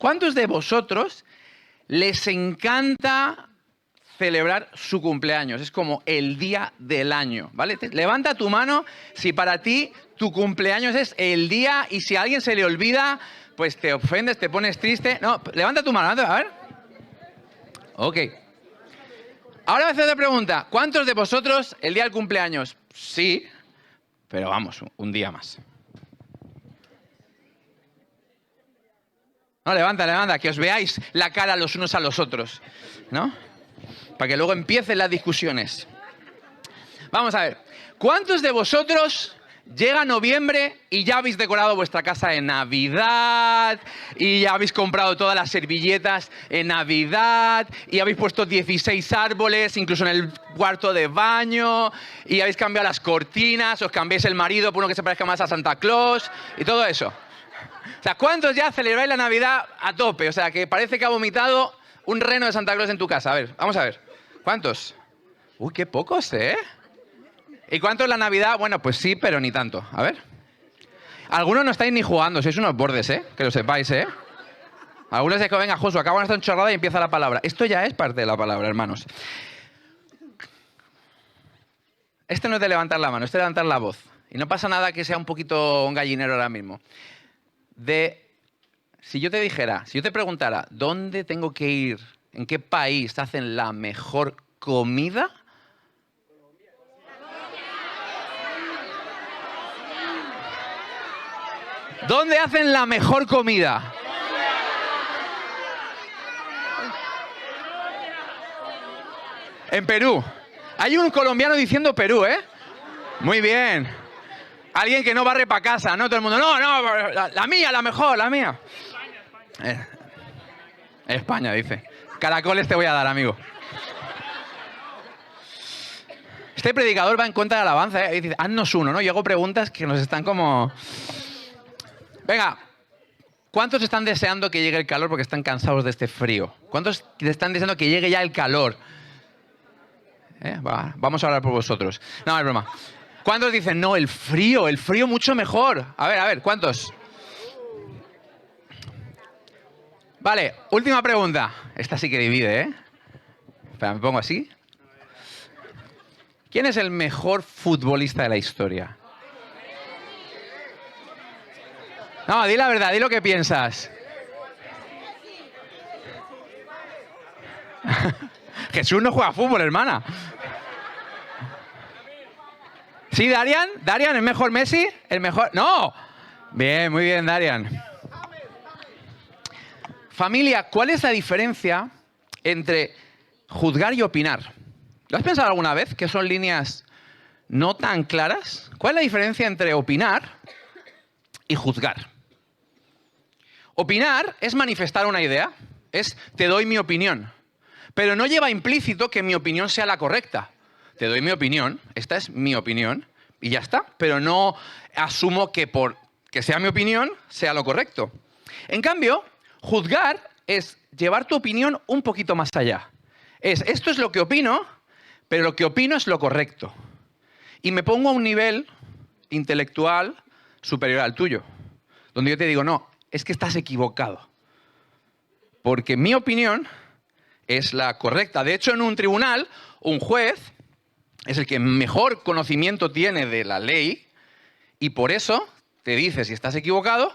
¿Cuántos de vosotros les encanta celebrar su cumpleaños? Es como el día del año, ¿vale? Levanta tu mano si para ti tu cumpleaños es el día y si a alguien se le olvida, pues te ofendes, te pones triste. No, levanta tu mano, a ver. Ok. Ahora voy a hacer otra pregunta. ¿Cuántos de vosotros el día del cumpleaños? Sí, pero vamos, un día más. No, levanta, que os veáis la cara los unos a los otros, ¿no? Para que luego empiecen las discusiones. Vamos a ver. ¿Cuántos de vosotros llega noviembre y ya habéis decorado vuestra casa de Navidad y ya habéis comprado todas las servilletas en Navidad y habéis puesto 16 árboles, incluso en el cuarto de baño, y habéis cambiado las cortinas, os cambiáis el marido por uno que se parezca más a Santa Claus y todo eso? O sea, ¿cuántos ya celebráis la Navidad a tope? O sea, que parece que ha vomitado un reno de Santa Claus en tu casa. A ver, vamos a ver. ¿Cuántos? Uy, qué pocos, ¿eh? ¿Y cuántos la Navidad? Bueno, pues sí, pero ni tanto. A ver. Algunos no estáis ni jugando, sois unos bordes, ¿eh? Que lo sepáis, ¿eh? Algunos es que venga, Josu, acaba esta enchorrada y empieza la palabra. Esto ya es parte de la palabra, hermanos. Este no es de levantar la mano, este es de levantar la voz. Y no pasa nada que sea un poquito un gallinero ahora mismo. Si yo te dijera, si yo te preguntara, ¿dónde tengo que ir? ¿En qué país hacen la mejor comida? ¿Dónde hacen la mejor comida? En Perú. Hay un colombiano diciendo Perú, ¿eh? Muy bien. Alguien que no barre para casa, ¿no? Todo el mundo, no, la mía, la mejor, la mía. España, dice. Caracoles te voy a dar, amigo. Este predicador va en contra de la alabanza, ¿eh? Y dice, haznos uno, ¿no? Y hago preguntas que nos están como... Venga, ¿cuántos están deseando que llegue el calor porque están cansados de este frío? ¿Cuántos están deseando que llegue ya el calor? Vamos a hablar por vosotros. No, es broma. ¿Cuántos dicen, no, el frío mucho mejor? A ver, ¿cuántos? Vale, última pregunta. Esta sí que divide, ¿eh? Espera, me pongo así. ¿Quién es el mejor futbolista de la historia? No, di la verdad, di lo que piensas. Jesús no juega fútbol, hermana. ¿Sí, Darian? ¿Darian es mejor Messi? ¿El mejor? ¡No! Bien, muy bien, Darian. Familia, ¿cuál es la diferencia entre juzgar y opinar? ¿Lo has pensado alguna vez? ¿Que son líneas no tan claras? ¿Cuál es la diferencia entre opinar y juzgar? Opinar es manifestar una idea, es te doy mi opinión, pero no lleva implícito que mi opinión sea la correcta. Te doy mi opinión, esta es mi opinión y ya está, pero no asumo que por que sea mi opinión sea lo correcto. En cambio, juzgar es llevar tu opinión un poquito más allá. Esto es lo que opino, pero lo que opino es lo correcto. Y me pongo a un nivel intelectual superior al tuyo, donde yo te digo, no, es que estás equivocado. Porque mi opinión es la correcta. De hecho, en un tribunal, un juez es el que mejor conocimiento tiene de la ley y por eso te dice si estás equivocado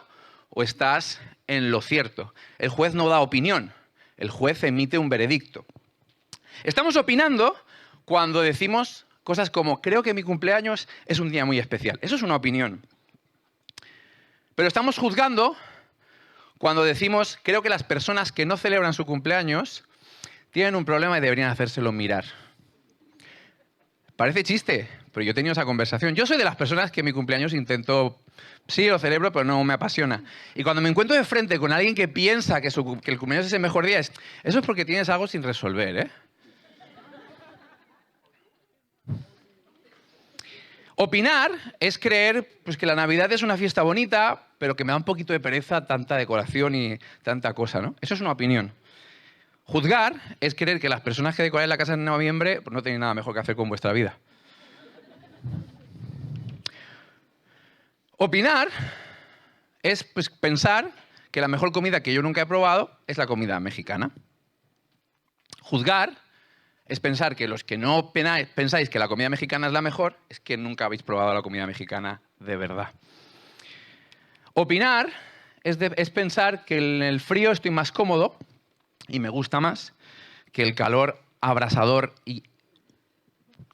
o estás en lo cierto. El juez no da opinión, el juez emite un veredicto. Estamos opinando cuando decimos cosas como, creo que mi cumpleaños es un día muy especial. Eso es una opinión. Pero estamos juzgando cuando decimos, creo que las personas que no celebran su cumpleaños tienen un problema y deberían hacérselo mirar. Parece chiste, pero yo he tenido esa conversación. Yo soy de las personas que mi cumpleaños intento, sí, lo celebro, pero no me apasiona. Y cuando me encuentro de frente con alguien que piensa que el cumpleaños es el mejor día, eso es porque tienes algo sin resolver, ¿eh? Opinar es creer pues, que la Navidad es una fiesta bonita, pero que me da un poquito de pereza tanta decoración y tanta cosa, ¿no? Eso es una opinión. Juzgar es creer que las personas que decoráis la casa en noviembre pues, no tienen nada mejor que hacer con vuestra vida. Opinar es pues, pensar que la mejor comida que yo nunca he probado es la comida mexicana. Juzgar es pensar que los que no pensáis que la comida mexicana es la mejor, es que nunca habéis probado la comida mexicana de verdad. Opinar es pensar que en el frío estoy más cómodo y me gusta más que el calor abrasador y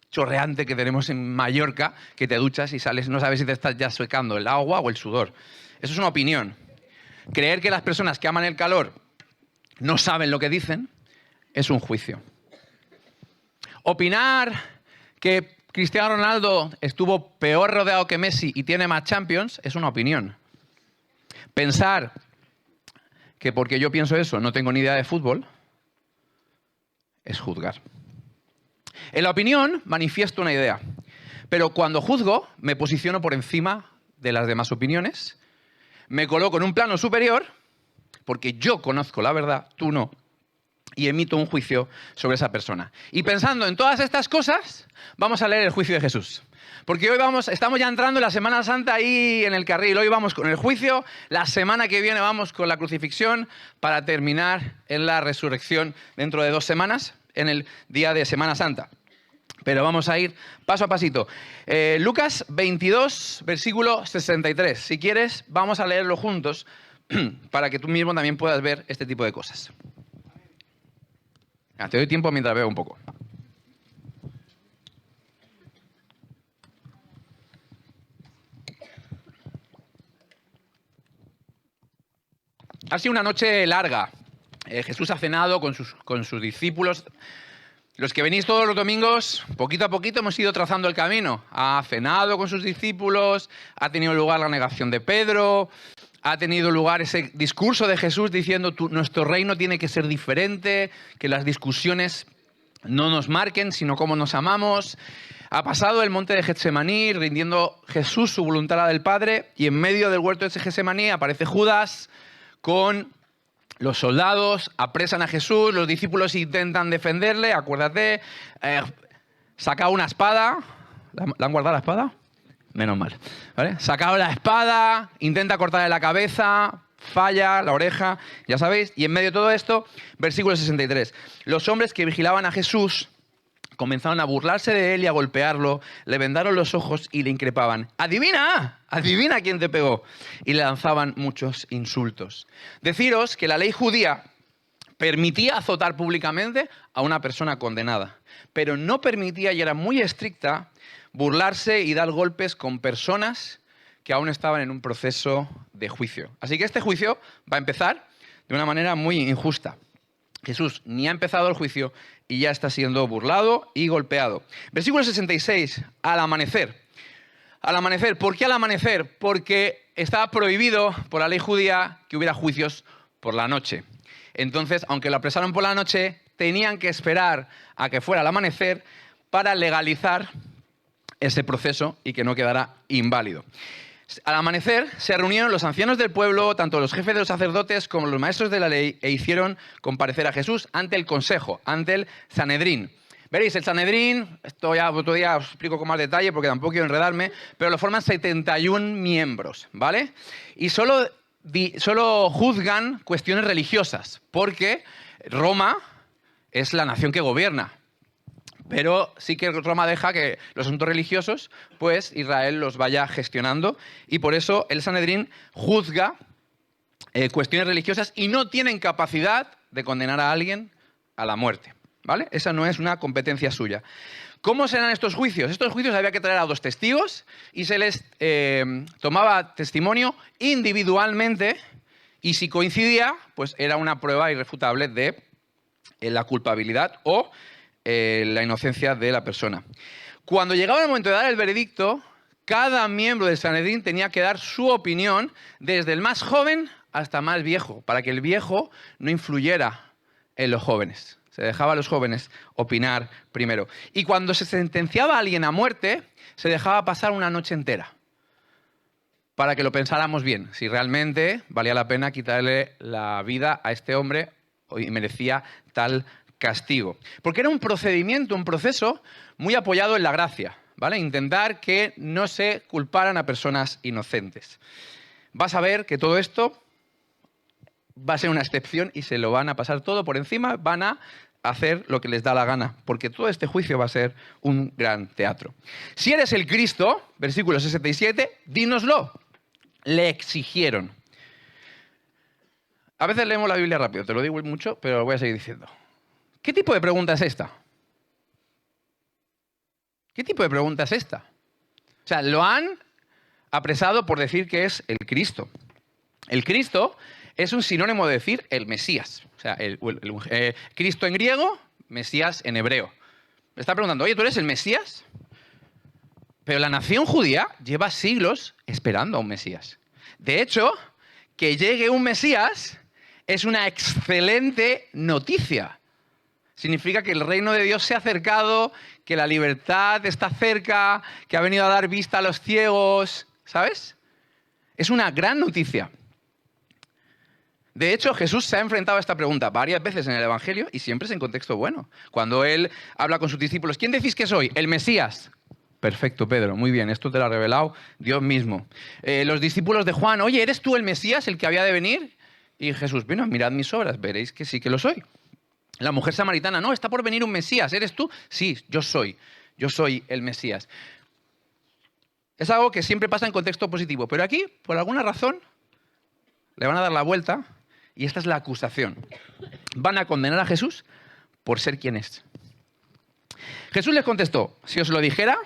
chorreante que tenemos en Mallorca, que te duchas y sales, no sabes si te estás ya secando el agua o el sudor. Eso es una opinión. Creer que las personas que aman el calor no saben lo que dicen es un juicio. Opinar que Cristiano Ronaldo estuvo peor rodeado que Messi y tiene más Champions es una opinión. Pensar que porque yo pienso eso no tengo ni idea de fútbol es juzgar. En la opinión manifiesto una idea, pero cuando juzgo me posiciono por encima de las demás opiniones, me coloco en un plano superior porque yo conozco la verdad, tú no, y emito un juicio sobre esa persona. Y pensando en todas estas cosas, vamos a leer el juicio de Jesús. Porque hoy estamos ya entrando en la Semana Santa ahí en el carril. Hoy vamos con el juicio, la semana que viene vamos con la crucifixión para terminar en la resurrección dentro de 2 semanas, en el día de Semana Santa. Pero vamos a ir paso a pasito. Lucas 22, versículo 63. Si quieres, vamos a leerlo juntos para que tú mismo también puedas ver este tipo de cosas. Te doy tiempo mientras veo un poco. Ha sido una noche larga. Jesús ha cenado con sus discípulos. Los que venís todos los domingos, poquito a poquito hemos ido trazando el camino. Ha cenado con sus discípulos, ha tenido lugar la negación de Pedro, ha tenido lugar ese discurso de Jesús diciendo nuestro reino tiene que ser diferente, que las discusiones no nos marquen, sino cómo nos amamos. Ha pasado el monte de Getsemaní, rindiendo Jesús su voluntad a la del Padre, y en medio del huerto de Getsemaní aparece Judas con los soldados, apresan a Jesús, los discípulos intentan defenderle, acuérdate, saca una espada. ¿La han guardado la espada? Menos mal. ¿Vale? Sacado la espada, intenta cortarle la cabeza, falla, la oreja, ya sabéis. Y en medio de todo esto, versículo 63. Los hombres que vigilaban a Jesús comenzaron a burlarse de él y a golpearlo, le vendaron los ojos y le increpaban. ¡Adivina! ¡Adivina quién te pegó! Y le lanzaban muchos insultos. Deciros que la ley judía permitía azotar públicamente a una persona condenada, pero no permitía, y era muy estricta, burlarse y dar golpes con personas que aún estaban en un proceso de juicio. Así que este juicio va a empezar de una manera muy injusta. Jesús ni ha empezado el juicio y ya está siendo burlado y golpeado. Versículo 66, al amanecer. Al amanecer. ¿Por qué al amanecer? Porque estaba prohibido por la ley judía que hubiera juicios por la noche. Entonces, aunque lo apresaron por la noche, tenían que esperar a que fuera al amanecer para legalizar ese proceso y que no quedara inválido. Al amanecer se reunieron los ancianos del pueblo, tanto los jefes de los sacerdotes como los maestros de la ley, e hicieron comparecer a Jesús ante el consejo, ante el Sanedrín. Veréis, el Sanedrín, esto ya otro día os explico con más detalle porque tampoco quiero enredarme, pero lo forman 71 miembros, ¿vale? Y solo juzgan cuestiones religiosas, porque Roma es la nación que gobierna. Pero sí que Roma deja que los asuntos religiosos, pues Israel los vaya gestionando. Y por eso el Sanedrín juzga cuestiones religiosas y no tienen capacidad de condenar a alguien a la muerte, ¿vale? Esa no es una competencia suya. ¿Cómo serán estos juicios? Estos juicios había que traer a 2 testigos y se les tomaba testimonio individualmente y si coincidía, pues era una prueba irrefutable de la culpabilidad o la inocencia de la persona. Cuando llegaba el momento de dar el veredicto, cada miembro del Sanedrín tenía que dar su opinión desde el más joven hasta más viejo, para que el viejo no influyera en los jóvenes. Se dejaba a los jóvenes opinar primero. Y cuando se sentenciaba a alguien a muerte, se dejaba pasar una noche entera para que lo pensáramos bien, si realmente valía la pena quitarle la vida a este hombre y merecía tal castigo. Porque era un procedimiento, un proceso muy apoyado en la gracia, ¿vale? Intentar que no se culparan a personas inocentes. Vas a ver que todo esto va a ser una excepción y se lo van a pasar todo por encima, van a hacer lo que les da la gana, porque todo este juicio va a ser un gran teatro. Si eres el Cristo, versículo 67, dínoslo. Le exigieron. A veces leemos la Biblia rápido, te lo digo mucho, pero lo voy a seguir diciendo. ¿Qué tipo de pregunta es esta? ¿Qué tipo de pregunta es esta? O sea, lo han apresado por decir que es el Cristo. El Cristo es un sinónimo de decir el Mesías. O sea, Cristo en griego, Mesías en hebreo. Me está preguntando, oye, ¿tú eres el Mesías? Pero la nación judía lleva siglos esperando a un Mesías. De hecho, que llegue un Mesías es una excelente noticia. Significa que el reino de Dios se ha acercado, que la libertad está cerca, que ha venido a dar vista a los ciegos, ¿sabes? Es una gran noticia. De hecho, Jesús se ha enfrentado a esta pregunta varias veces en el Evangelio y siempre es en contexto bueno. Cuando Él habla con sus discípulos, ¿quién decís que soy? El Mesías. Perfecto, Pedro, muy bien, esto te lo ha revelado Dios mismo. Los discípulos de Juan, oye, ¿eres tú el Mesías, el que había de venir? Y Jesús, bueno, mirad mis obras, veréis que sí que lo soy. La mujer samaritana, no, está por venir un Mesías, ¿eres tú? Sí, yo soy el Mesías. Es algo que siempre pasa en contexto positivo, pero aquí, por alguna razón, le van a dar la vuelta y esta es la acusación. Van a condenar a Jesús por ser quien es. Jesús les contestó, si os lo dijera,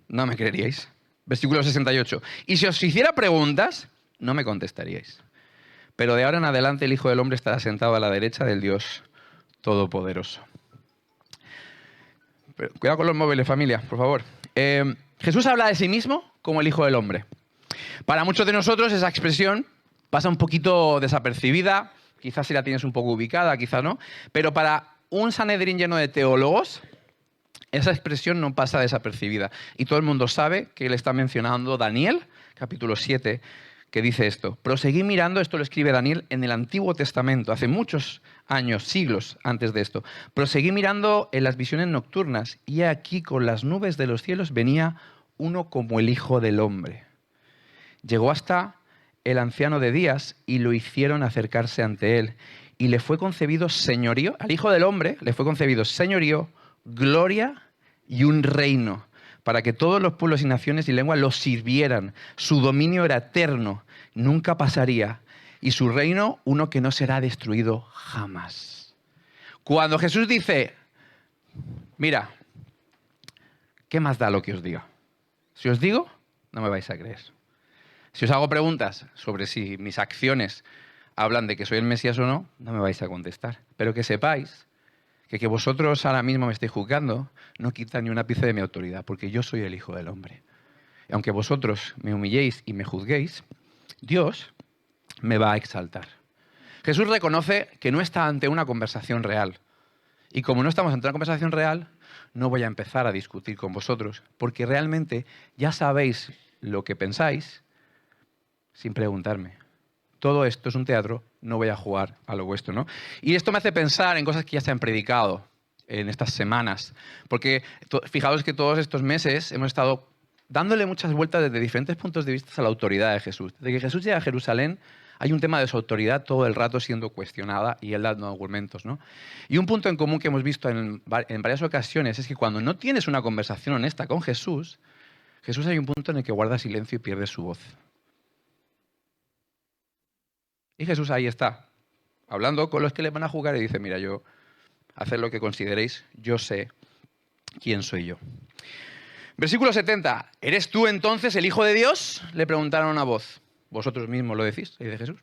no me creeríais. Versículo 68. Y si os hiciera preguntas, no me contestaríais. Pero de ahora en adelante el Hijo del Hombre estará sentado a la derecha del Dios Todopoderoso. Pero, cuidado con los móviles, familia, por favor. Jesús habla de sí mismo como el Hijo del Hombre. Para muchos de nosotros esa expresión pasa un poquito desapercibida, quizás si la tienes un poco ubicada, quizás no, pero para un Sanedrín lleno de teólogos, esa expresión no pasa desapercibida. Y todo el mundo sabe que él está mencionando Daniel, capítulo 7, que dice esto. Proseguí mirando, esto lo escribe Daniel en el Antiguo Testamento, hace muchos años, siglos antes de esto. Proseguí mirando en las visiones nocturnas y aquí con las nubes de los cielos venía uno como el Hijo del Hombre. Llegó hasta el anciano de días y lo hicieron acercarse ante él. Y le fue concebido señorío, al Hijo del Hombre le fue concebido señorío, gloria y un reino, para que todos los pueblos y naciones y lenguas lo sirvieran. Su dominio era eterno, nunca pasaría, y su reino uno que no será destruido jamás. Cuando Jesús dice, mira, ¿qué más da lo que os diga? Si os digo, no me vais a creer. Si os hago preguntas sobre si mis acciones hablan de que soy el Mesías o no, no me vais a contestar. Pero que sepáis que vosotros ahora mismo me estéis juzgando no quita ni un ápice de mi autoridad, porque yo soy el Hijo del Hombre. Y aunque vosotros me humilléis y me juzguéis, Dios me va a exaltar. Jesús reconoce que no está ante una conversación real. Y como no estamos ante una conversación real, no voy a empezar a discutir con vosotros, porque realmente ya sabéis lo que pensáis sin preguntarme. Todo esto es un teatro, no voy a jugar a lo vuestro, ¿no? Y esto me hace pensar en cosas que ya se han predicado en estas semanas, porque fijaos que todos estos meses hemos estado dándole muchas vueltas desde diferentes puntos de vista a la autoridad de Jesús. Desde que Jesús llega a Jerusalén, hay un tema de su autoridad todo el rato siendo cuestionada y él dando argumentos, ¿no? Y un punto en común que hemos visto en varias ocasiones es que cuando no tienes una conversación honesta con Jesús, Jesús hay un punto en el que guarda silencio y pierde su voz. Y Jesús ahí está, hablando con los que le van a juzgar y dice, mira, yo, haced lo que consideréis, yo sé quién soy yo. Versículo 70, ¿eres tú entonces el Hijo de Dios? Le preguntaron a una voz. Vosotros mismos lo decís, dice Jesús.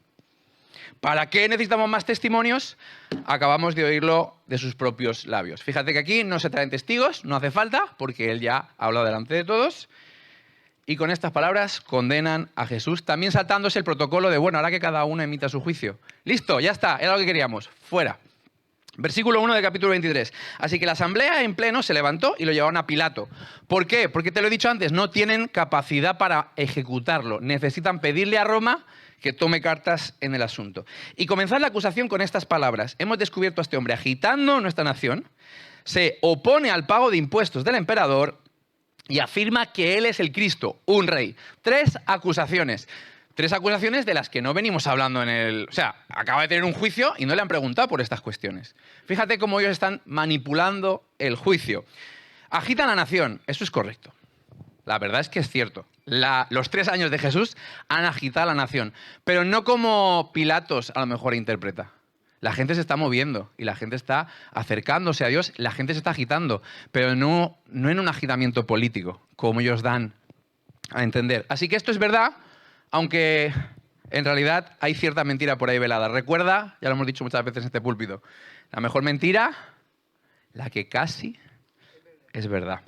¿Para qué necesitamos más testimonios? Acabamos de oírlo de sus propios labios. Fíjate que aquí no se traen testigos, no hace falta, porque él ya ha hablado delante de todos. Y con estas palabras condenan a Jesús, también saltándose el protocolo de, bueno, ahora que cada uno emita su juicio. Listo, ya está, era lo que queríamos, fuera. Versículo 1 del capítulo 23. Así que la asamblea en pleno se levantó y lo llevaron a Pilato. ¿Por qué? Porque te lo he dicho antes, no tienen capacidad para ejecutarlo. Necesitan pedirle a Roma que tome cartas en el asunto. Y comenzar la acusación con estas palabras. Hemos descubierto a este hombre agitando nuestra nación, se opone al pago de impuestos del emperador y afirma que él es el Cristo, un rey. 3 acusaciones. 3 acusaciones de las que no venimos hablando en el... O sea, acaba de tener un juicio y no le han preguntado por estas cuestiones. Fíjate cómo ellos están manipulando el juicio. Agitan la nación, eso es correcto. La verdad es que es cierto. Los 3 años de Jesús han agitado a la nación, pero no como Pilatos a lo mejor interpreta. La gente se está moviendo y la gente está acercándose a Dios, la gente se está agitando, pero no en un agitamiento político, como ellos dan a entender. Así que esto es verdad, aunque en realidad hay cierta mentira por ahí velada. Recuerda, ya lo hemos dicho muchas veces en este púlpito, la mejor mentira, la que casi es verdad.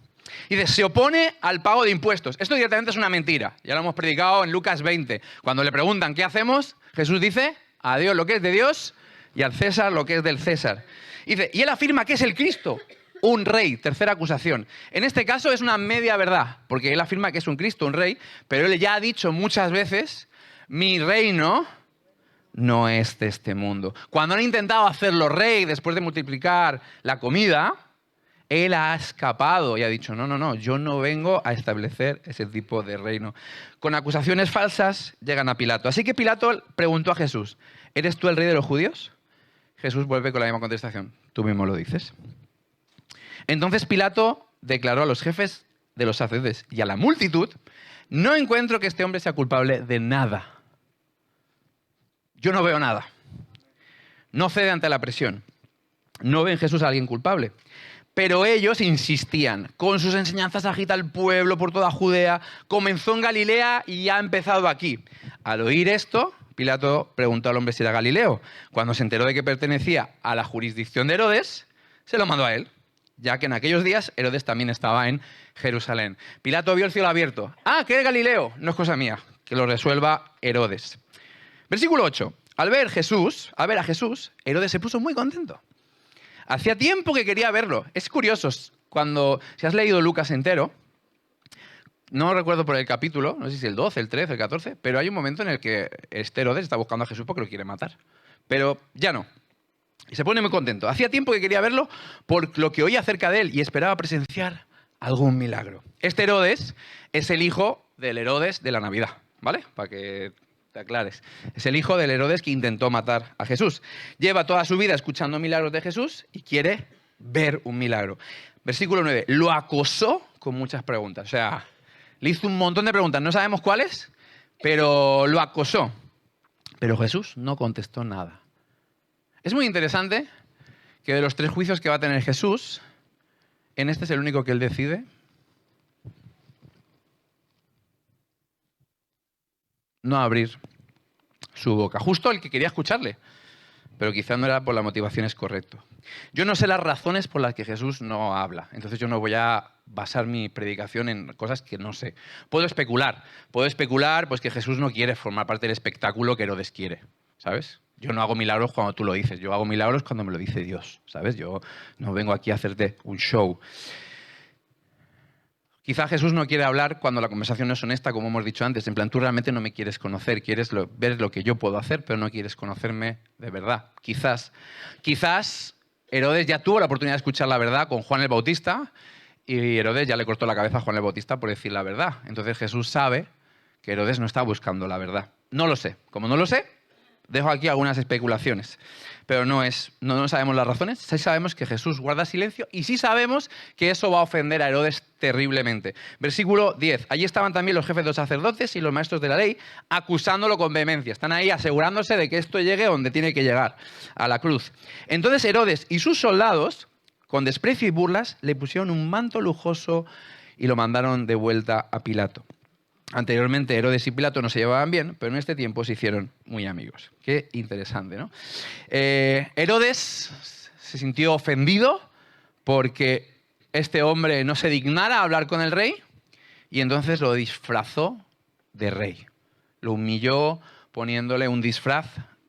Y dice, se opone al pago de impuestos. Esto directamente es una mentira. Ya lo hemos predicado en Lucas 20. Cuando le preguntan qué hacemos, Jesús dice, a Dios lo que es de Dios y al César lo que es del César. Dice, y él afirma que es el Cristo, un rey. Tercera acusación. En este caso es una media verdad, porque él afirma que es un Cristo, un rey, pero él ya ha dicho muchas veces, mi reino no es de este mundo. Cuando han intentado hacerlo rey después de multiplicar la comida, él ha escapado y ha dicho, no, yo no vengo a establecer ese tipo de reino. Con acusaciones falsas llegan a Pilato. Así que Pilato preguntó a Jesús, ¿eres tú el rey de los judíos? Jesús vuelve con la misma contestación, tú mismo lo dices. Entonces Pilato declaró a los jefes de los sacerdotes y a la multitud, no encuentro que este hombre sea culpable de nada. Yo no veo nada. No cede ante la presión. No ve en Jesús a alguien culpable. Pero ellos insistían. Con sus enseñanzas agita al pueblo por toda Judea. Comenzó en Galilea y ha empezado aquí. Al oír esto, Pilato preguntó al hombre si era Galileo. Cuando se enteró de que pertenecía a la jurisdicción de Herodes, se lo mandó a él, ya que en aquellos días Herodes también estaba en Jerusalén. Pilato vio el cielo abierto. Ah, que es Galileo. No es cosa mía, que lo resuelva Herodes. Versículo 8. Al ver a Jesús, Herodes se puso muy contento. Hacía tiempo que quería verlo. Es curioso, si has leído Lucas entero, no recuerdo por el capítulo, no sé si el 12, el 13, el 14, pero hay un momento en el que Herodes está buscando a Jesús porque lo quiere matar. Pero ya no. Y se pone muy contento. Hacía tiempo que quería verlo por lo que oía acerca de él y esperaba presenciar algún milagro. Este Herodes es el hijo del Herodes de la Navidad, ¿vale? Para que te aclares. Es el hijo del Herodes que intentó matar a Jesús. Lleva toda su vida escuchando milagros de Jesús y quiere ver un milagro. Versículo 9. Lo acosó con muchas preguntas. O sea, le hizo un montón de preguntas. No sabemos cuáles, pero lo acosó. Pero Jesús no contestó nada. Es muy interesante que de los 3 juicios que va a tener Jesús, en este es el único que él decide no abrir su boca. Justo el que quería escucharle, pero quizá no era por las motivaciones correctas. Yo no sé las razones por las que Jesús no habla, entonces yo no voy a basar mi predicación en cosas que no sé. Puedo especular pues que Jesús no quiere formar parte del espectáculo que Herodes quiere, ¿sabes? Yo no hago milagros cuando tú lo dices, yo hago milagros cuando me lo dice Dios, ¿sabes? Yo no vengo aquí a hacerte un show. Quizá Jesús no quiere hablar cuando la conversación no es honesta, como hemos dicho antes. En plan, tú realmente no me quieres conocer, quieres ver lo que yo puedo hacer, pero no quieres conocerme de verdad. Quizás Herodes ya tuvo la oportunidad de escuchar la verdad con Juan el Bautista y Herodes ya le cortó la cabeza a Juan el Bautista por decir la verdad. Entonces Jesús sabe que Herodes no está buscando la verdad. No lo sé. Como no lo sé, dejo aquí algunas especulaciones, pero no sabemos las razones. Sí sabemos que Jesús guarda silencio y sí sabemos que eso va a ofender a Herodes terriblemente. Versículo 10. Allí estaban también los jefes de los sacerdotes y los maestros de la ley acusándolo con vehemencia. Están ahí asegurándose de que esto llegue donde tiene que llegar, a la cruz. Entonces Herodes y sus soldados, con desprecio y burlas, le pusieron un manto lujoso y lo mandaron de vuelta a Pilato. Anteriormente Herodes y Pilato no se llevaban bien, pero en este tiempo se hicieron muy amigos. Qué interesante, ¿no? Herodes se sintió ofendido porque este hombre no se dignara a hablar con el rey y entonces lo disfrazó de rey. Lo humilló poniéndole un disfraz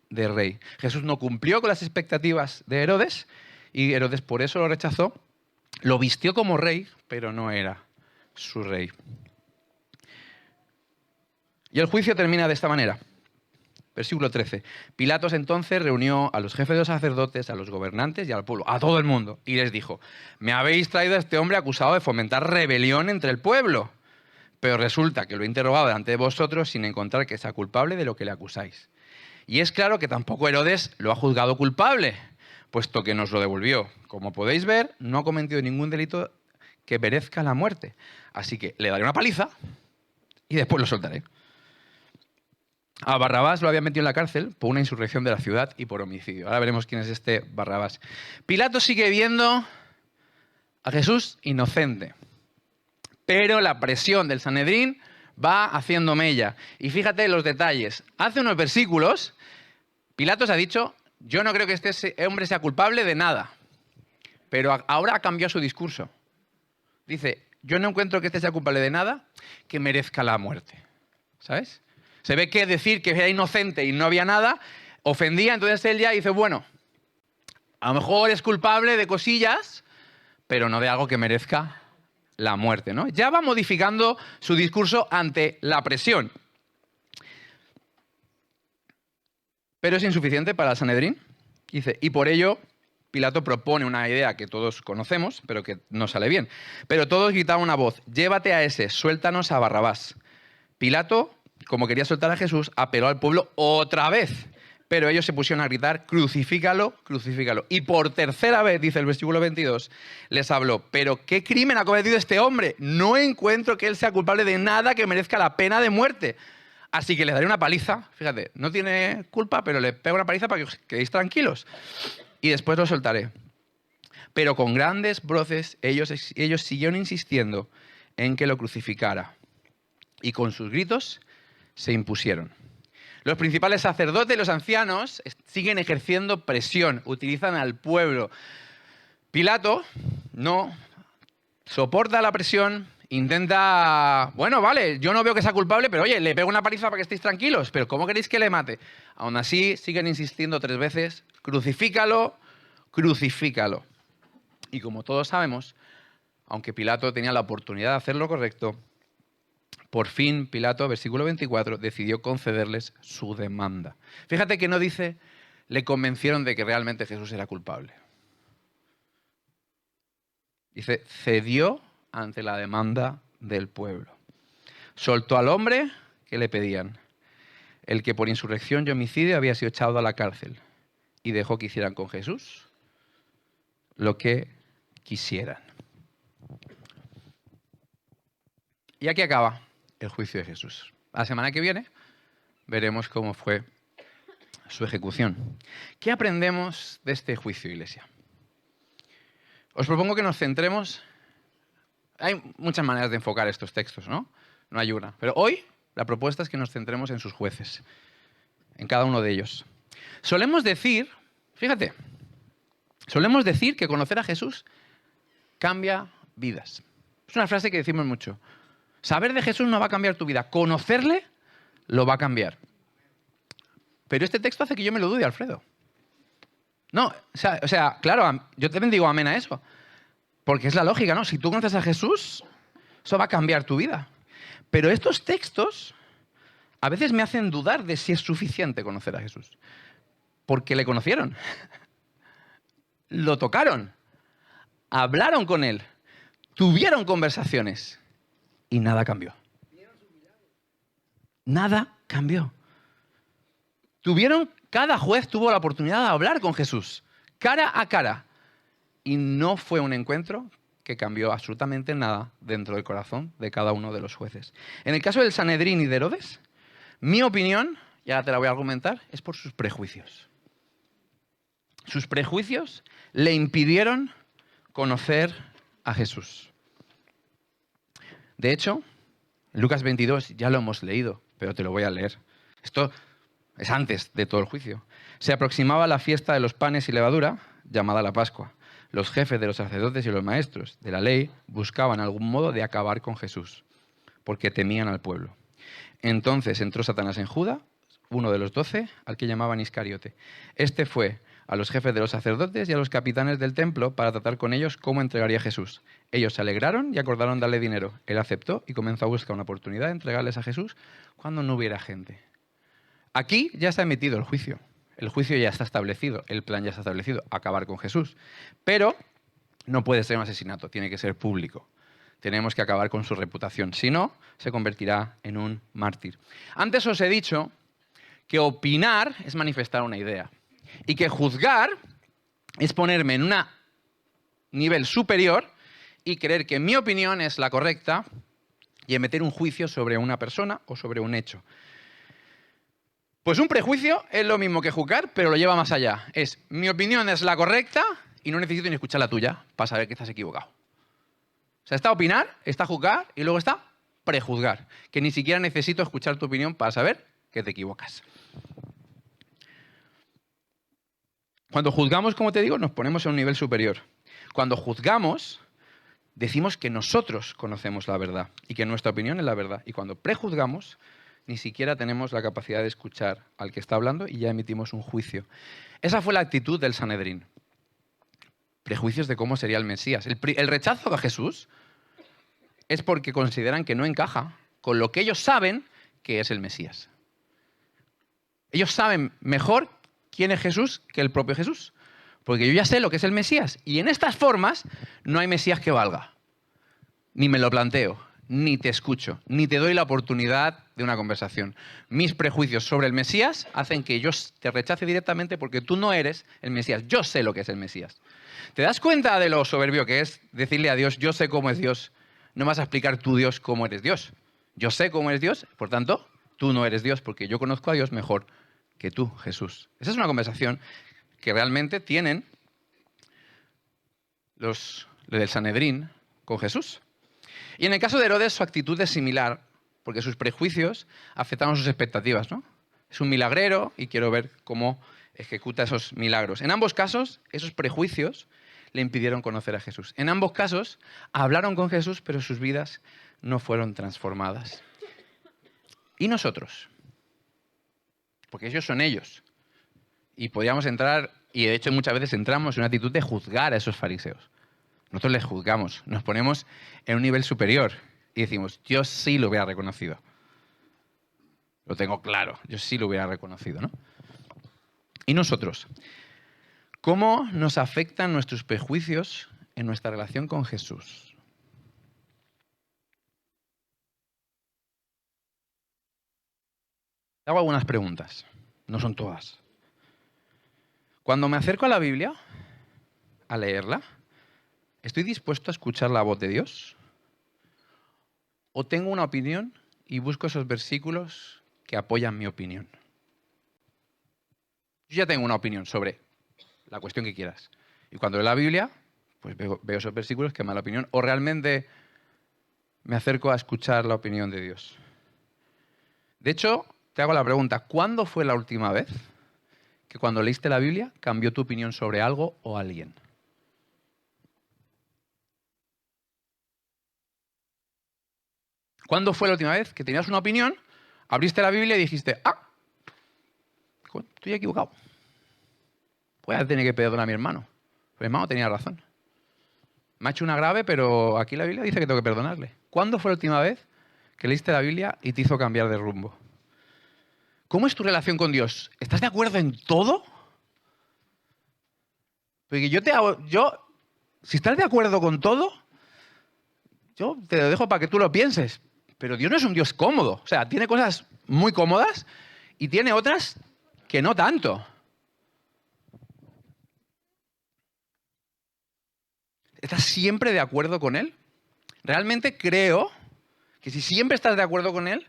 de rey. Jesús no cumplió con las expectativas de Herodes y Herodes por eso lo rechazó. Lo vistió como rey, pero no era su rey. Y el juicio termina de esta manera. Versículo 13. Pilatos entonces reunió a los jefes de los sacerdotes, a los gobernantes y al pueblo, a todo el mundo, y les dijo, me habéis traído a este hombre acusado de fomentar rebelión entre el pueblo. pero resulta que lo he interrogado delante de vosotros sin encontrar que sea culpable de lo que le acusáis. Y es claro que tampoco Herodes lo ha juzgado culpable, puesto que nos lo devolvió. Como podéis ver, no ha cometido ningún delito que merezca la muerte. Así que le daré una paliza y después lo soltaré. A Barrabás lo había metido en la cárcel por una insurrección de la ciudad y por homicidio. Ahora veremos quién es este Barrabás. Pilato sigue viendo a Jesús inocente, pero la presión del Sanedrín va haciendo mella. Y fíjate los detalles. Hace unos versículos, Pilato se ha dicho, yo no creo que este hombre sea culpable de nada. Pero ahora ha cambiado su discurso. Dice, yo no encuentro que este sea culpable de nada que merezca la muerte. ¿Sabes? Se ve que decir que era inocente y no había nada ofendía, entonces él ya dice, bueno, a lo mejor es culpable de cosillas, pero no de algo que merezca la muerte, ¿no? Ya va modificando su discurso ante la presión. Pero es insuficiente para el Sanedrín. Dice, y por ello Pilato propone una idea que todos conocemos, pero que no sale bien. Pero todos gritaban una voz, llévate a ese, suéltanos a Barrabás. Pilato, como quería soltar a Jesús, apeló al pueblo otra vez. Pero ellos se pusieron a gritar, crucifícalo, crucifícalo. Y por tercera vez, dice el versículo 22, les habló, pero ¿qué crimen ha cometido este hombre? No encuentro que él sea culpable de nada que merezca la pena de muerte. Así que le daré una paliza. Fíjate, no tiene culpa, pero le pego una paliza para que os quedéis tranquilos. Y después lo soltaré. Pero con grandes voces ellos siguieron insistiendo en que lo crucificara. Y con sus gritos se impusieron. Los principales sacerdotes y los ancianos siguen ejerciendo presión, utilizan al pueblo. Pilato no soporta la presión, intenta, bueno, vale, yo no veo que sea culpable, pero oye, le pego una paliza para que estéis tranquilos, pero ¿cómo queréis que le mate? Aún así, siguen insistiendo 3 veces, crucifícalo, crucifícalo. Y como todos sabemos, aunque Pilato tenía la oportunidad de hacer lo correcto, por fin Pilato, versículo 24, decidió concederles su demanda. Fíjate que no dice, le convencieron de que realmente Jesús era culpable. Dice, cedió ante la demanda del pueblo. Soltó al hombre que le pedían, el que por insurrección y homicidio había sido echado a la cárcel, y dejó que hicieran con Jesús lo que quisieran. Y aquí acaba el juicio de Jesús. La semana que viene veremos cómo fue su ejecución. ¿Qué aprendemos de este juicio, Iglesia? Os propongo que nos centremos. Hay muchas maneras de enfocar estos textos, ¿no? No hay una. Pero hoy la propuesta es que nos centremos en sus jueces, en cada uno de ellos. Solemos decir, fíjate, solemos decir que conocer a Jesús cambia vidas. Es una frase que decimos mucho. Saber de Jesús no va a cambiar tu vida. Conocerle lo va a cambiar. Pero este texto hace que yo me lo dude, Alfredo. No, o sea, claro, yo también digo amén a eso. Porque es la lógica, ¿no? Si tú conoces a Jesús, eso va a cambiar tu vida. Pero estos textos a veces me hacen dudar de si es suficiente conocer a Jesús. Porque le conocieron. Lo tocaron. Hablaron con él. Tuvieron conversaciones. Y nada cambió. Nada cambió. Cada juez tuvo la oportunidad de hablar con Jesús, cara a cara. Y no fue un encuentro que cambió absolutamente nada dentro del corazón de cada uno de los jueces. En el caso del Sanedrín y de Herodes, mi opinión, y ahora te la voy a argumentar, es por sus prejuicios. Sus prejuicios le impidieron conocer a Jesús. De hecho, en Lucas 22 ya lo hemos leído, pero te lo voy a leer. Esto es antes de todo el juicio. Se aproximaba la fiesta de los panes y levadura, llamada la Pascua. Los jefes de los sacerdotes y los maestros de la ley buscaban algún modo de acabar con Jesús, porque temían al pueblo. Entonces entró Satanás en Judas, uno de los 12, al que llamaban Iscariote. Este fue a los jefes de los sacerdotes y a los capitanes del templo para tratar con ellos cómo entregaría a Jesús. Ellos se alegraron y acordaron darle dinero. Él aceptó y comenzó a buscar una oportunidad de entregarles a Jesús cuando no hubiera gente. Aquí ya se ha emitido el juicio. El juicio ya está establecido, el plan ya está establecido, acabar con Jesús. Pero no puede ser un asesinato, tiene que ser público. tenemos que acabar con su reputación. Si no, se convertirá en un mártir. Antes os he dicho que opinar es manifestar una idea y que juzgar es ponerme en un nivel superior y creer que mi opinión es la correcta y emitir un juicio sobre una persona o sobre un hecho. Pues un prejuicio es lo mismo que juzgar, pero lo lleva más allá. Es mi opinión es la correcta y no necesito ni escuchar la tuya para saber que estás equivocado. O sea, está opinar, está juzgar y luego está prejuzgar, que ni siquiera necesito escuchar tu opinión para saber que te equivocas. Cuando juzgamos, como te digo, nos ponemos en un nivel superior. Cuando juzgamos, decimos que nosotros conocemos la verdad y que nuestra opinión es la verdad. Y cuando prejuzgamos, ni siquiera tenemos la capacidad de escuchar al que está hablando y ya emitimos un juicio. Esa fue la actitud del Sanedrín. Prejuicios de cómo sería el Mesías. El rechazo a Jesús es porque consideran que no encaja con lo que ellos saben que es el Mesías. Ellos saben mejor quién es Jesús que el propio Jesús. Porque yo ya sé lo que es el Mesías. Y en estas formas no hay Mesías que valga. Ni me lo planteo, ni te escucho, ni te doy la oportunidad de una conversación. Mis prejuicios sobre el Mesías hacen que yo te rechace directamente porque tú no eres el Mesías. Yo sé lo que es el Mesías. ¿Te das cuenta de lo soberbio que es decirle a Dios, yo sé cómo es Dios? No me vas a explicar tú, Dios, cómo eres Dios. Yo sé cómo eres Dios, por tanto, tú no eres Dios porque yo conozco a Dios mejor que tú, Jesús. Esa es una conversación que realmente tienen los del Sanedrín con Jesús. Y en el caso de Herodes su actitud es similar, porque sus prejuicios afectaron sus expectativas, ¿no? Es un milagrero y quiero ver cómo ejecuta esos milagros. En ambos casos, esos prejuicios le impidieron conocer a Jesús. En ambos casos, hablaron con Jesús, pero sus vidas no fueron transformadas. ¿Y nosotros? Porque ellos son ellos. Y podríamos entrar, y de hecho muchas veces entramos en una actitud de juzgar a esos fariseos. Nosotros les juzgamos, nos ponemos en un nivel superior y decimos, yo sí lo hubiera reconocido. Lo tengo claro, yo sí lo hubiera reconocido, ¿no? ¿Y nosotros? ¿Cómo nos afectan nuestros prejuicios en nuestra relación con Jesús? Hago algunas preguntas, no son todas. Cuando me acerco a la Biblia, a leerla, ¿estoy dispuesto a escuchar la voz de Dios? ¿O tengo una opinión y busco esos versículos que apoyan mi opinión? Yo ya tengo una opinión sobre la cuestión que quieras. Y cuando leo la Biblia, pues veo esos versículos que me dan la opinión. O realmente me acerco a escuchar la opinión de Dios. De hecho, te hago la pregunta, ¿cuándo fue la última vez que cuando leíste la Biblia cambió tu opinión sobre algo o alguien? ¿Cuándo fue la última vez que tenías una opinión, abriste la Biblia y dijiste, estoy equivocado? Voy a tener que perdonar a mi hermano. Mi hermano tenía razón. Me ha hecho una grave, pero aquí la Biblia dice que tengo que perdonarle. ¿Cuándo fue la última vez que leíste la Biblia y te hizo cambiar de rumbo? ¿Cómo es tu relación con Dios? ¿Estás de acuerdo en todo? Porque si estás de acuerdo con todo, yo te lo dejo para que tú lo pienses. Pero Dios no es un Dios cómodo. O sea, tiene cosas muy cómodas y tiene otras que no tanto. ¿Estás siempre de acuerdo con Él? Realmente creo que si siempre estás de acuerdo con Él,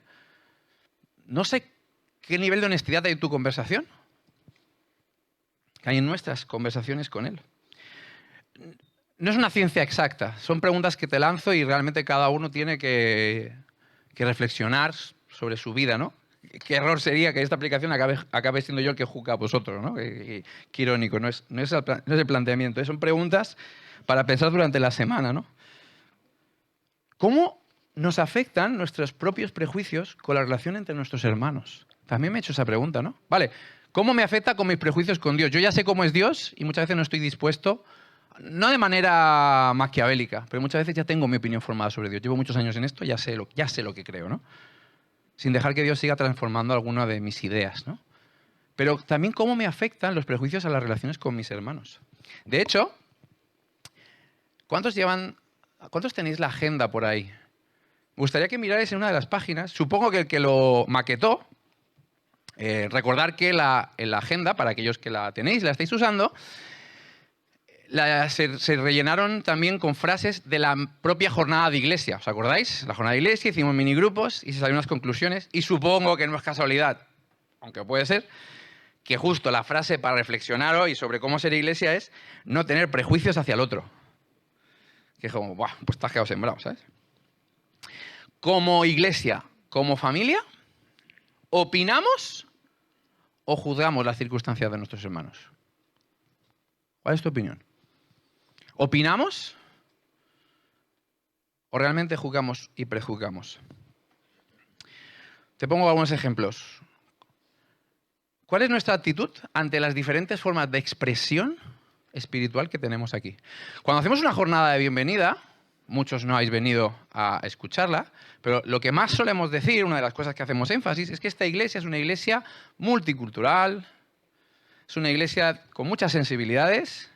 no sé qué nivel de honestidad hay en tu conversación, que hay en nuestras conversaciones con Él. No es una ciencia exacta, son preguntas que te lanzo y realmente cada uno tiene que reflexionar sobre su vida, ¿no? Qué error sería que esta aplicación acabe siendo yo el que juzga a vosotros, ¿no? Qué irónico, no es el planteamiento, son preguntas para pensar durante la semana, ¿no? ¿Cómo nos afectan nuestros propios prejuicios con la relación entre nuestros hermanos? También me he hecho esa pregunta, ¿no? Vale, ¿cómo me afecta con mis prejuicios con Dios? Yo ya sé cómo es Dios y muchas veces no estoy dispuesto, no de manera maquiavélica, pero muchas veces ya tengo mi opinión formada sobre Dios. Llevo muchos años en esto, ya sé lo que creo, ¿no? Sin dejar que Dios siga transformando alguna de mis ideas, ¿no? Pero también cómo me afectan los prejuicios a las relaciones con mis hermanos. De hecho, ¿cuántos llevan ¿Cuántos tenéis la agenda por ahí? Me gustaría que mirarais en una de las páginas. Supongo que el que lo maquetó, recordar que en la agenda, para aquellos que la tenéis, la estáis usando, se rellenaron también con frases de la propia jornada de iglesia. ¿Os acordáis? La jornada de iglesia, hicimos minigrupos y se salieron unas conclusiones. Y supongo que no es casualidad, aunque puede ser, que justo la frase para reflexionar hoy sobre cómo ser iglesia es no tener prejuicios hacia el otro. Que es como, ¡buah! Pues te has quedado sembrado, ¿sabes? Como iglesia, como familia, ¿opinamos o juzgamos las circunstancias de nuestros hermanos? ¿Cuál es tu opinión? ¿Opinamos o realmente juzgamos y prejuzgamos? Te pongo algunos ejemplos. ¿Cuál es nuestra actitud ante las diferentes formas de expresión espiritual que tenemos aquí? Cuando hacemos una jornada de bienvenida, muchos no habéis venido a escucharla, pero lo que más solemos decir, una de las cosas que hacemos énfasis, es que esta iglesia es una iglesia multicultural, es una iglesia con muchas sensibilidades,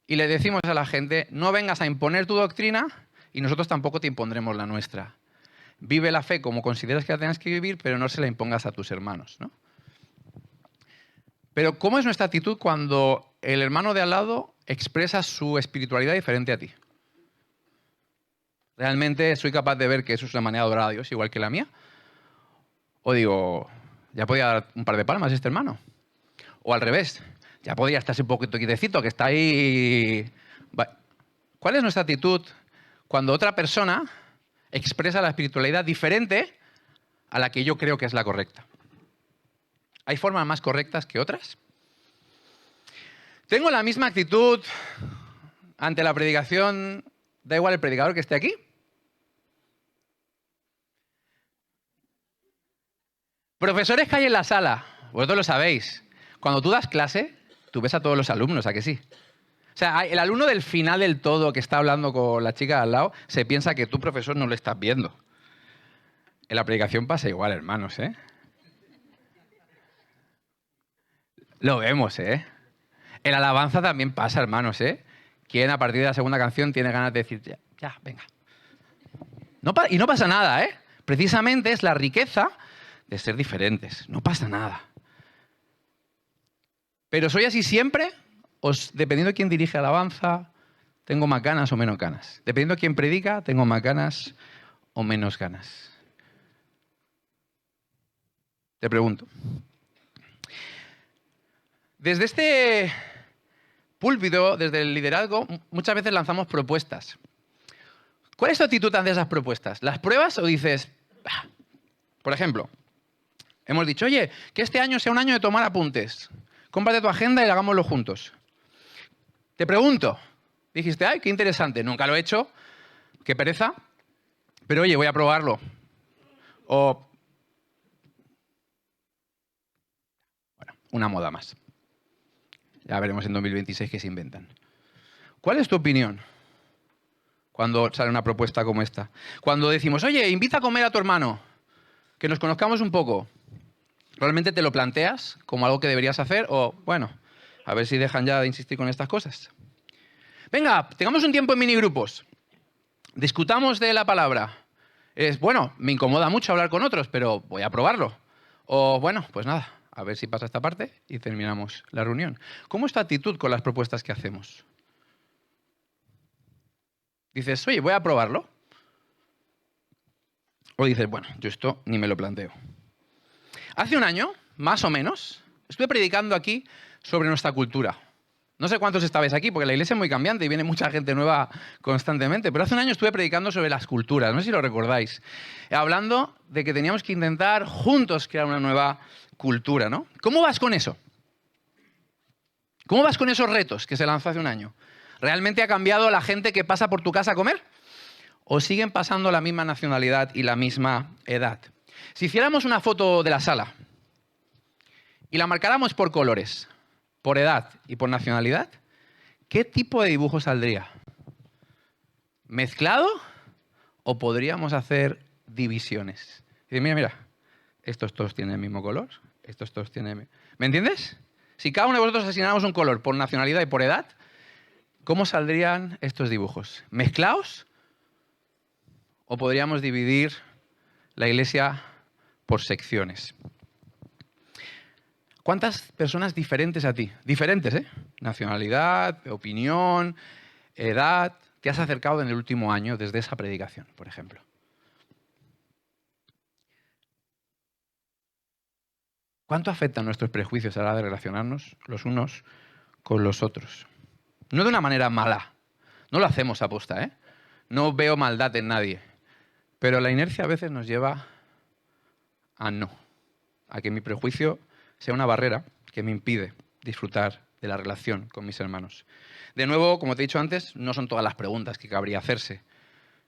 y le decimos a la gente, no vengas a imponer tu doctrina y nosotros tampoco te impondremos la nuestra. Vive la fe como consideras que la tengas que vivir, pero no se la impongas a tus hermanos, ¿no? Pero ¿cómo es nuestra actitud cuando el hermano de al lado expresa su espiritualidad diferente a ti? ¿Realmente soy capaz de ver que eso es una manera de adorar a Dios igual que la mía? O digo, ya podía dar un par de palmas a este hermano. O al revés, ya podría estarse un poquito quietecito, que está ahí. ¿Cuál es nuestra actitud cuando otra persona expresa la espiritualidad diferente a la que yo creo que es la correcta? ¿Hay formas más correctas que otras? ¿Tengo la misma actitud ante la predicación? Da igual el predicador que esté aquí. Profesores que hay en la sala, vosotros lo sabéis. Cuando tú das clase, tú ves a todos los alumnos, ¿a que sí? O sea, el alumno del final del todo que está hablando con la chica de al lado se piensa que tú, profesor, no lo estás viendo. En la predicación pasa igual, hermanos, ¿eh? Lo vemos, ¿eh? En la alabanza también pasa, hermanos, ¿eh? Quien a partir de la segunda canción tiene ganas de decir, ya, venga. Y no pasa nada, ¿eh? Precisamente es la riqueza de ser diferentes. No pasa nada. Pero ¿soy así siempre? ¿O dependiendo de quién dirige la alabanza, tengo más ganas o menos ganas? Dependiendo de quién predica, tengo más ganas o menos ganas. Te pregunto. Desde este púlpito, desde el liderazgo, muchas veces lanzamos propuestas. ¿Cuál es tu actitud ante esas propuestas? ¿Las pruebas o dices, bah? Por ejemplo, hemos dicho, oye, que este año sea un año de tomar apuntes. Cómprate tu agenda y hagámoslo juntos. Te pregunto, dijiste, ay, qué interesante, nunca lo he hecho, qué pereza, pero oye, voy a probarlo. O, bueno, una moda más. Ya veremos en 2026 qué se inventan. ¿Cuál es tu opinión cuando sale una propuesta como esta? Cuando decimos, oye, invita a comer a tu hermano, que nos conozcamos un poco. ¿Realmente te lo planteas como algo que deberías hacer? O, bueno, a ver si dejan ya de insistir con estas cosas. Venga, tengamos un tiempo en minigrupos. Discutamos de la palabra. Bueno, me incomoda mucho hablar con otros, pero voy a probarlo. O, bueno, pues nada. A ver si pasa esta parte y terminamos la reunión. ¿Cómo es tu actitud con las propuestas que hacemos? Dices, oye, voy a probarlo. O dices, bueno, yo esto ni me lo planteo. Hace un año, más o menos, estuve predicando aquí sobre nuestra cultura. No sé cuántos estabais aquí, porque la iglesia es muy cambiante y viene mucha gente nueva constantemente, pero hace un año estuve predicando sobre las culturas, no sé si lo recordáis, hablando de que teníamos que intentar juntos crear una nueva cultura, ¿no? ¿Cómo vas con eso? ¿Cómo vas con esos retos que se lanzó hace un año? ¿Realmente ha cambiado la gente que pasa por tu casa a comer? ¿O siguen pasando la misma nacionalidad y la misma edad? Si hiciéramos una foto de la sala y la marcáramos por colores, por edad y por nacionalidad, ¿qué tipo de dibujo saldría? ¿Mezclado? ¿O podríamos hacer divisiones? Y mira, estos todos tienen el mismo color, estos todos tienen... ¿Me entiendes? Si cada uno de vosotros asignáramos un color por nacionalidad y por edad, ¿Cómo saldrían estos dibujos? ¿Mezclados? ¿O podríamos dividir la iglesia por secciones? ¿Cuántas personas diferentes a ti? Diferentes, ¿eh? Nacionalidad, opinión, edad, te has acercado en el último año desde esa predicación, por ejemplo. ¿Cuánto afectan nuestros prejuicios a la hora de relacionarnos los unos con los otros? No de una manera mala. No lo hacemos a posta, ¿eh? No veo maldad en nadie. Pero la inercia a veces nos lleva a no. A que mi prejuicio sea una barrera que me impide disfrutar de la relación con mis hermanos. De nuevo, como te he dicho antes, no son todas las preguntas que cabría hacerse.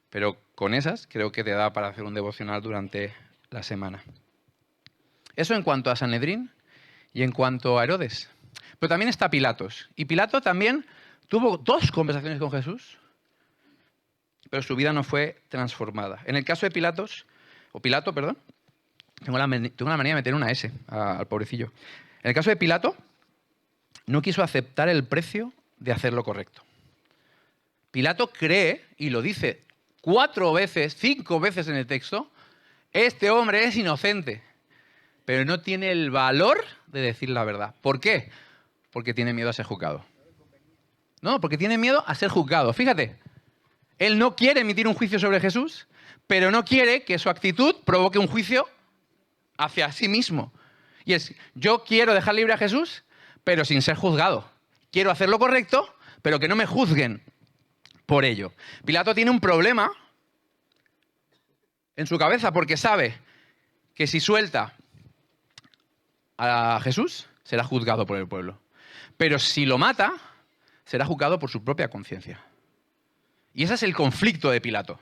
Pero con esas creo que te da para hacer un devocional durante la semana. Eso en cuanto a Sanedrín y en cuanto a Herodes. Pero también está Pilatos. Y Pilato también tuvo 2 conversaciones con Jesús, pero su vida no fue transformada. En el caso de Pilato, tengo la manía de meter una S al pobrecillo. En el caso de Pilato, no quiso aceptar el precio de hacer lo correcto. Pilato cree, y lo dice 4 veces, 5 veces en el texto, este hombre es inocente, pero no tiene el valor de decir la verdad. ¿Por qué? Porque tiene miedo a ser juzgado. No, porque tiene miedo a ser juzgado. Fíjate, él no quiere emitir un juicio sobre Jesús, pero no quiere que su actitud provoque un juicio hacia sí mismo. Y es, yo quiero dejar libre a Jesús, pero sin ser juzgado. Quiero hacer lo correcto, pero que no me juzguen por ello. Pilato tiene un problema en su cabeza porque sabe que si suelta a Jesús, será juzgado por el pueblo. Pero si lo mata, será juzgado por su propia conciencia. Y ese es el conflicto de Pilato.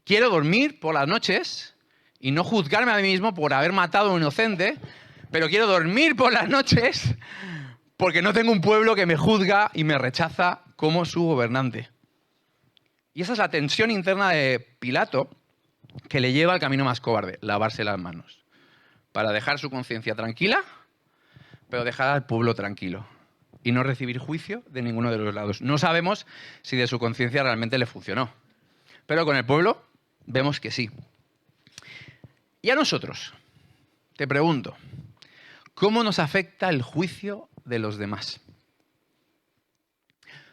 Quiero dormir por las noches y no juzgarme a mí mismo por haber matado a un inocente, pero quiero dormir por las noches porque no tengo un pueblo que me juzga y me rechaza como su gobernante. Y esa es la tensión interna de Pilato que le lleva al camino más cobarde, lavarse las manos, para dejar su conciencia tranquila, pero dejar al pueblo tranquilo y no recibir juicio de ninguno de los lados. No sabemos si de su conciencia realmente le funcionó, pero con el pueblo vemos que sí. Y a nosotros, te pregunto, ¿cómo nos afecta el juicio de los demás?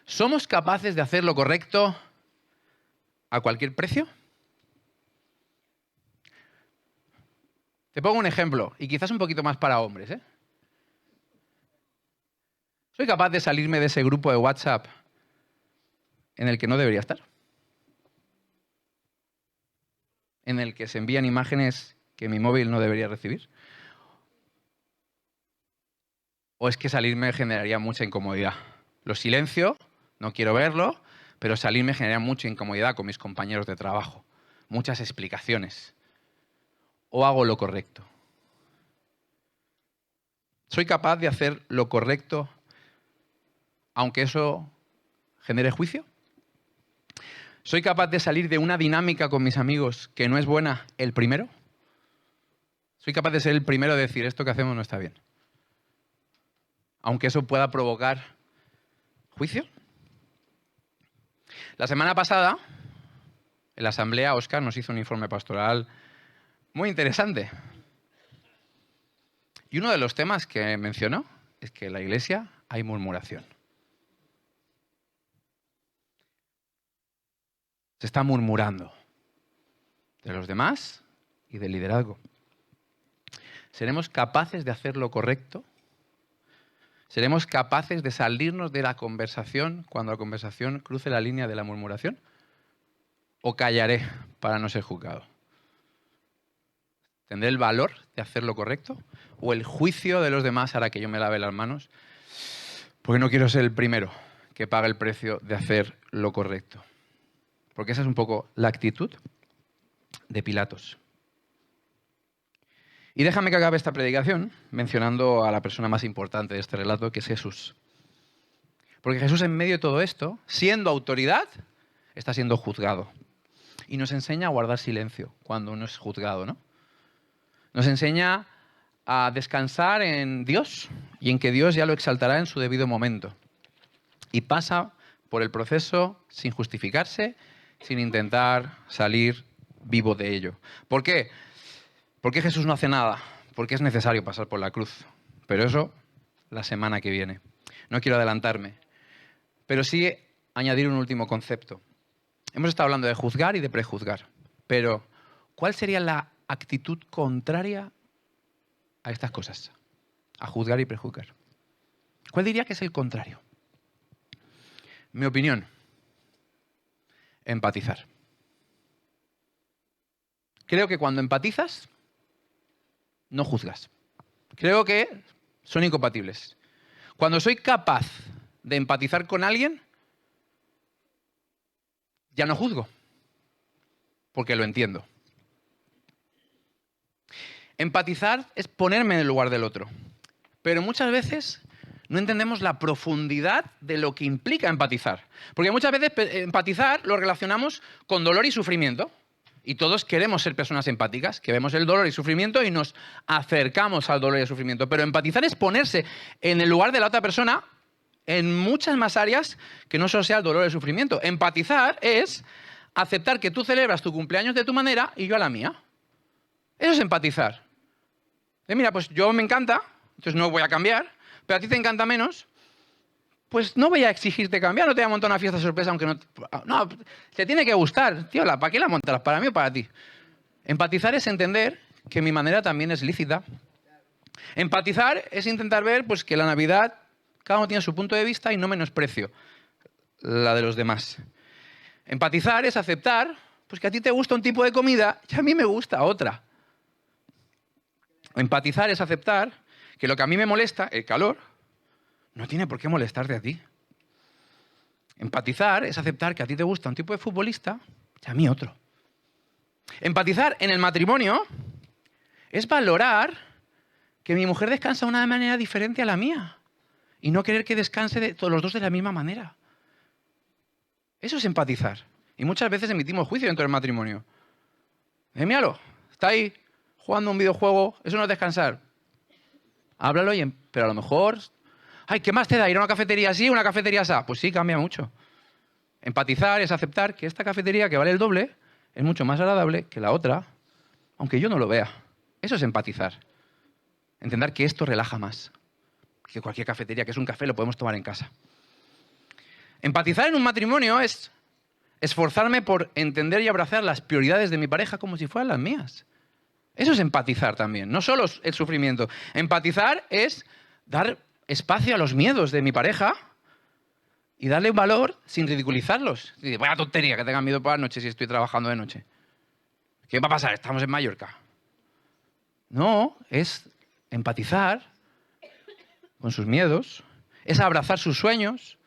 ¿Somos capaces de hacer lo correcto a cualquier precio? Te pongo un ejemplo, y quizás un poquito más para hombres, ¿eh? ¿Soy capaz de salirme de ese grupo de WhatsApp en el que no debería estar? ¿En el que se envían imágenes que mi móvil no debería recibir? ¿O es que salirme generaría mucha incomodidad? Lo silencio, no quiero verlo, pero salirme genera mucha incomodidad con mis compañeros de trabajo. Muchas explicaciones. ¿O hago lo correcto? ¿Soy capaz de hacer lo correcto aunque eso genere juicio? ¿Soy capaz de salir de una dinámica con mis amigos que no es buena el primero? ¿Soy capaz de ser el primero de decir esto que hacemos no está bien? Aunque eso pueda provocar juicio. La semana pasada, en la asamblea, Óscar nos hizo un informe pastoral muy interesante. Y uno de los temas que mencionó es que en la iglesia hay murmuración. Se está murmurando de los demás y del liderazgo. ¿Seremos capaces de hacer lo correcto? ¿Seremos capaces de salirnos de la conversación cuando la conversación cruce la línea de la murmuración? ¿O callaré para no ser juzgado? ¿Tendré el valor de hacer lo correcto? ¿O el juicio de los demás hará que yo me lave las manos? Porque no quiero ser el primero que pague el precio de hacer lo correcto. Porque esa es un poco la actitud de Pilatos. Y déjame que acabe esta predicación mencionando a la persona más importante de este relato, que es Jesús. Porque Jesús, en medio de todo esto, siendo autoridad, está siendo juzgado. Y nos enseña a guardar silencio cuando uno es juzgado, ¿no? Nos enseña a descansar en Dios y en que Dios ya lo exaltará en su debido momento. Y pasa por el proceso sin justificarse, sin intentar salir vivo de ello. ¿Por qué? ¿Por qué Jesús no hace nada? Porque es necesario pasar por la cruz. Pero eso, la semana que viene. No quiero adelantarme. Pero sí añadir un último concepto. Hemos estado hablando de juzgar y de prejuzgar. Pero, ¿cuál sería la actitud contraria a estas cosas? A juzgar y prejuzgar. ¿Cuál diría que es el contrario? Mi opinión. Empatizar. Creo que cuando empatizas, no juzgas. Creo que son incompatibles. Cuando soy capaz de empatizar con alguien, ya no juzgo, porque lo entiendo. Empatizar es ponerme en el lugar del otro, pero muchas veces no entendemos la profundidad de lo que implica empatizar. Porque muchas veces empatizar lo relacionamos con dolor y sufrimiento. Y todos queremos ser personas empáticas, que vemos el dolor y sufrimiento y nos acercamos al dolor y al sufrimiento. Pero empatizar es ponerse en el lugar de la otra persona en muchas más áreas que no solo sea el dolor y el sufrimiento. Empatizar es aceptar que tú celebras tu cumpleaños de tu manera y yo a la mía. Eso es empatizar. Mira, pues yo me encanta, entonces no voy a cambiar, pero a ti te encanta menos, pues no voy a exigirte cambiar, no te voy a montar una fiesta sorpresa aunque no... No, te tiene que gustar, tío, ¿para qué la montas? ¿Para mí o para ti? Empatizar es entender que mi manera también es lícita. Empatizar es intentar ver pues, que la Navidad, cada uno tiene su punto de vista y no menosprecio la de los demás. Empatizar es aceptar pues, que a ti te gusta un tipo de comida y a mí me gusta otra. Empatizar es aceptar que lo que a mí me molesta, el calor, no tiene por qué molestarte a ti. Empatizar es aceptar que a ti te gusta un tipo de futbolista y a mí otro. Empatizar en el matrimonio es valorar que mi mujer descansa de una manera diferente a la mía y no querer que descanse todos los dos de la misma manera. Eso es empatizar. Y muchas veces emitimos juicio dentro del matrimonio. Míralo, está ahí jugando un videojuego, eso no es descansar. Háblalo, pero a lo mejor... Ay, ¿qué más te da ir a una cafetería así, una cafetería así? Pues sí, cambia mucho. Empatizar es aceptar que esta cafetería, que vale el doble, es mucho más agradable que la otra, aunque yo no lo vea. Eso es empatizar. Entender que esto relaja más que cualquier cafetería, que es un café, lo podemos tomar en casa. Empatizar en un matrimonio es esforzarme por entender y abrazar las prioridades de mi pareja como si fueran las mías. Eso es empatizar también, no solo el sufrimiento. Empatizar es dar espacio a los miedos de mi pareja y darle valor sin ridiculizarlos. Vaya tontería que tengan miedo por la noche si estoy trabajando de noche. ¿Qué va a pasar? Estamos en Mallorca. No, es empatizar con sus miedos, es abrazar sus sueños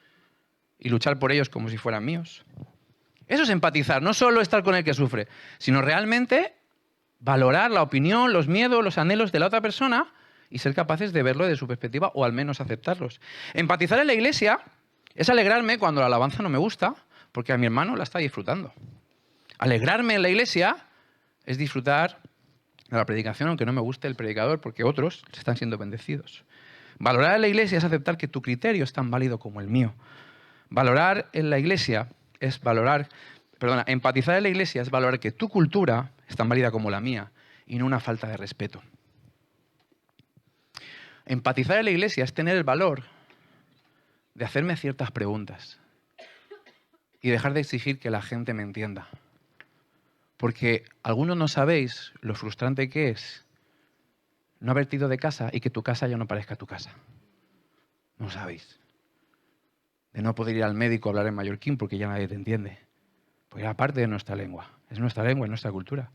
y luchar por ellos como si fueran míos. Eso es empatizar, no solo estar con el que sufre, sino realmente valorar la opinión, los miedos, los anhelos de la otra persona y ser capaces de verlo desde su perspectiva o al menos aceptarlos. Empatizar en la iglesia es alegrarme cuando la alabanza no me gusta porque a mi hermano la está disfrutando. Alegrarme en la iglesia es disfrutar de la predicación aunque no me guste el predicador porque otros están siendo bendecidos. Valorar en la iglesia es aceptar que tu criterio es tan válido como el mío. Valorar en la iglesia es empatizar en la iglesia es valorar que tu cultura es tan válida como la mía y no una falta de respeto. Empatizar en la iglesia es tener el valor de hacerme ciertas preguntas y dejar de exigir que la gente me entienda. Porque algunos no sabéis lo frustrante que es no haberte ido de casa y que tu casa ya no parezca tu casa. No sabéis. De no poder ir al médico a hablar en mallorquín porque ya nadie te entiende. Porque era parte de nuestra lengua. Es nuestra lengua, es nuestra cultura.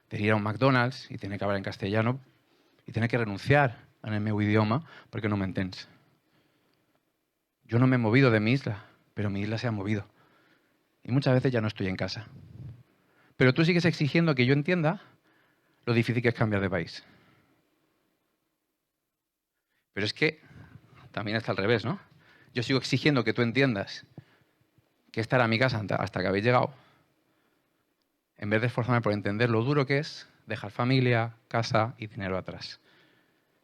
De ir a un McDonald's y tener que hablar en castellano y tener que renunciar en el meu idioma porque no me entens. Yo no me he movido de mi isla, pero mi isla se ha movido. Y muchas veces ya no estoy en casa. Pero tú sigues exigiendo que yo entienda lo difícil que es cambiar de país. Pero es que también está al revés, ¿no? Yo sigo exigiendo que tú entiendas que esta era mi casa hasta que habéis llegado, en vez de esforzarme por entender lo duro que es dejar familia, casa y dinero atrás.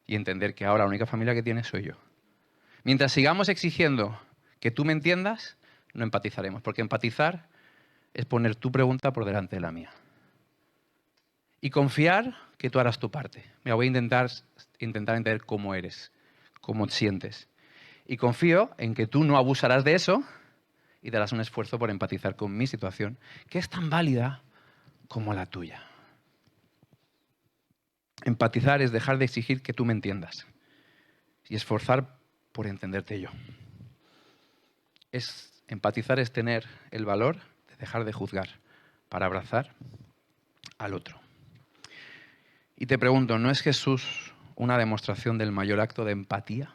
Y entender que ahora la única familia que tienes soy yo. Mientras sigamos exigiendo que tú me entiendas, no empatizaremos, porque empatizar es poner tu pregunta por delante de la mía. Y confiar que tú harás tu parte. Mira, voy a intentar entender cómo eres, cómo te sientes. Y confío en que tú no abusarás de eso y darás un esfuerzo por empatizar con mi situación, que es tan válida como la tuya. Empatizar es dejar de exigir que tú me entiendas y esforzar por entenderte yo. Empatizar es tener el valor de dejar de juzgar para abrazar al otro. Y te pregunto, ¿no es Jesús una demostración del mayor acto de empatía?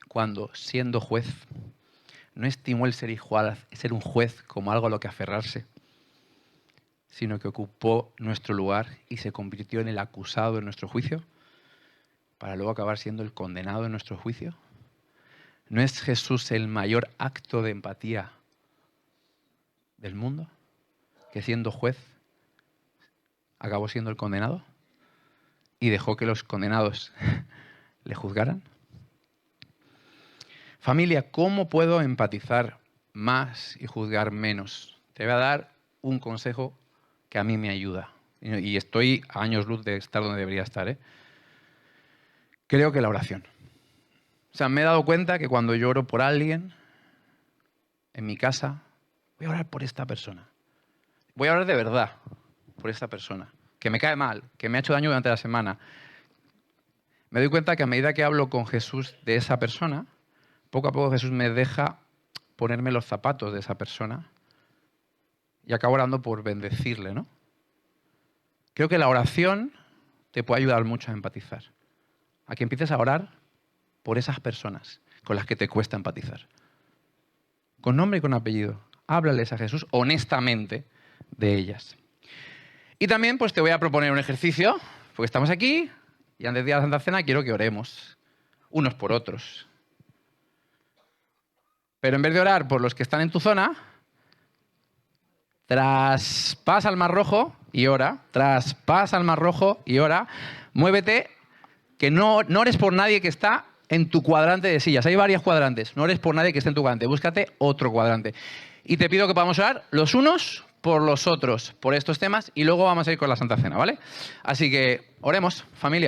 Cuando, siendo juez, no estimó el ser un juez como algo a lo que aferrarse, sino que ocupó nuestro lugar y se convirtió en el acusado en nuestro juicio, para luego acabar siendo el condenado en nuestro juicio. ¿No es Jesús el mayor acto de empatía del mundo? Que siendo juez, acabó siendo el condenado y dejó que los condenados le juzgaran. Familia, ¿cómo puedo empatizar más y juzgar menos? Te voy a dar un consejo que a mí me ayuda. Y estoy a años luz de estar donde debería estar. Creo que la oración. O sea, me he dado cuenta que cuando yo oro por alguien en mi casa, voy a orar por esta persona. Voy a orar de verdad por esta persona, que me cae mal, que me ha hecho daño durante la semana. Me doy cuenta que a medida que hablo con Jesús de esa persona, poco a poco Jesús me deja ponerme los zapatos de esa persona y acabo orando por bendecirle, ¿no? Creo que la oración te puede ayudar mucho a empatizar. A que empieces a orar por esas personas con las que te cuesta empatizar. Con nombre y con apellido. Háblales a Jesús honestamente de ellas. Y también pues te voy a proponer un ejercicio, porque estamos aquí y antes de ir a la Santa Cena quiero que oremos unos por otros. Pero en vez de orar por los que están en tu zona, traspasa al Mar Rojo y ora. Traspasa al Mar Rojo y ora. Muévete, que no ores por nadie que está en tu cuadrante de sillas. Hay varios cuadrantes. No ores por nadie que esté en tu cuadrante. Búscate otro cuadrante. Y te pido que podamos orar los unos por los otros, por estos temas, y luego vamos a ir con la Santa Cena, ¿vale? Así que oremos, familia.